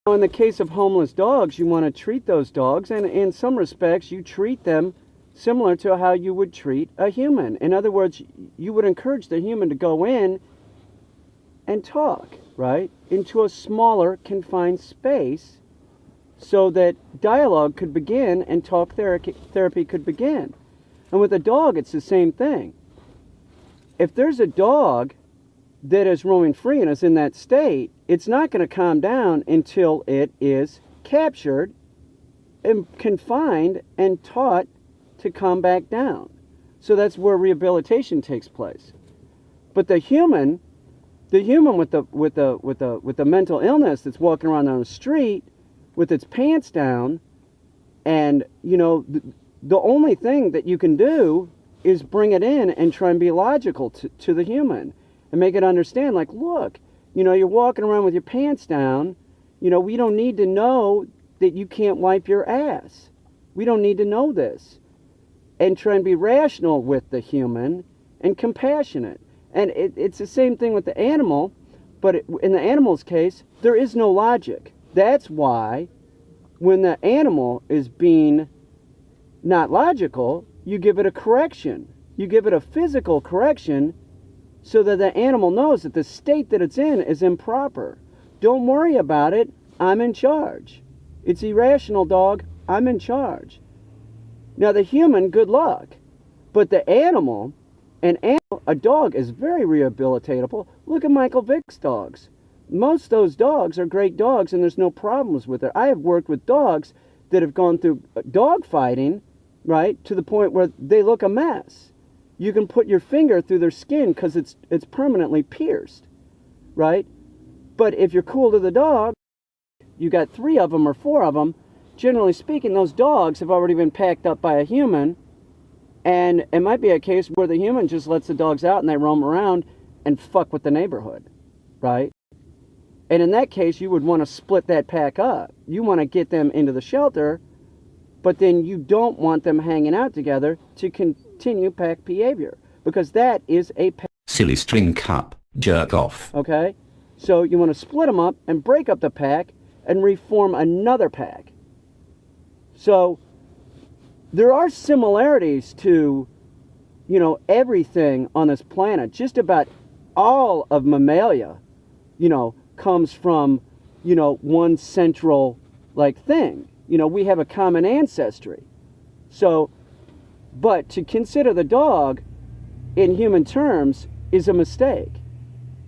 In the case of homeless dogs, you want to treat those dogs, and in some respects, you treat them similar to how you would treat a human. In other words, you would encourage the human to go in and talk, right, into a smaller, confined space so that dialogue could begin and talk therapy could begin. And with a dog, it's the same thing. If there's a dog that is roaming free and is in that state, it's not going to calm down until it is captured and confined and taught to calm back down. So that's where rehabilitation takes place. But the human with the mental illness that's walking around on the street with its pants down, and the only thing that you can do is bring it in and try and be logical to the human and make it understand, like, look, you're walking around with your pants down. We don't need to know that you can't wipe your ass. We don't need to know this. And try and be rational with the human and compassionate. And it's the same thing with the animal, but in the animal's case, there is no logic. That's why when the animal is being not logical, you give it a correction. You give it a physical correction so that the animal knows that the state that it's in is improper. Don't worry about it. I'm in charge. It's irrational, dog. I'm in charge. Now, the human, good luck. But the animal, a dog is very rehabilitatable. Look at Michael Vick's dogs. Most of those dogs are great dogs, and there's no problems with it. I have worked with dogs that have gone through dog fighting, right, to the point where they look a mess. You can put your finger through their skin because it's permanently pierced, right? But if you're cool to the dog, you got 3 of them or 4 of them, generally speaking, those dogs have already been packed up by a human, and it might be a case where the human just lets the dogs out and they roam around and fuck with the neighborhood, right? And in that case, you would want to split that pack up. You want to get them into the shelter, but then you don't want them hanging out together to continue pack behavior, because that is a silly string cup, jerk off. Okay? So you want to split them up and break up the pack and reform another pack. So there are similarities to, everything on this planet. Just about all of mammalia, comes from, one central, thing. We have a common ancestry. So, but to consider the dog in human terms is a mistake.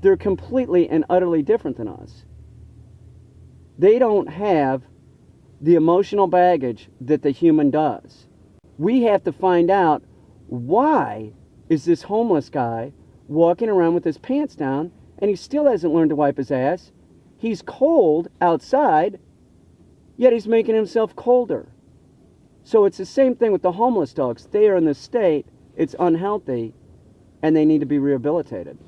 They're completely and utterly different than us. They don't have the emotional baggage that the human does. We have to find out, why is this homeless guy walking around with his pants down and he still hasn't learned to wipe his ass? He's cold outside, yet he's making himself colder. So it's the same thing with the homeless dogs. They are in this state, it's unhealthy, and they need to be rehabilitated.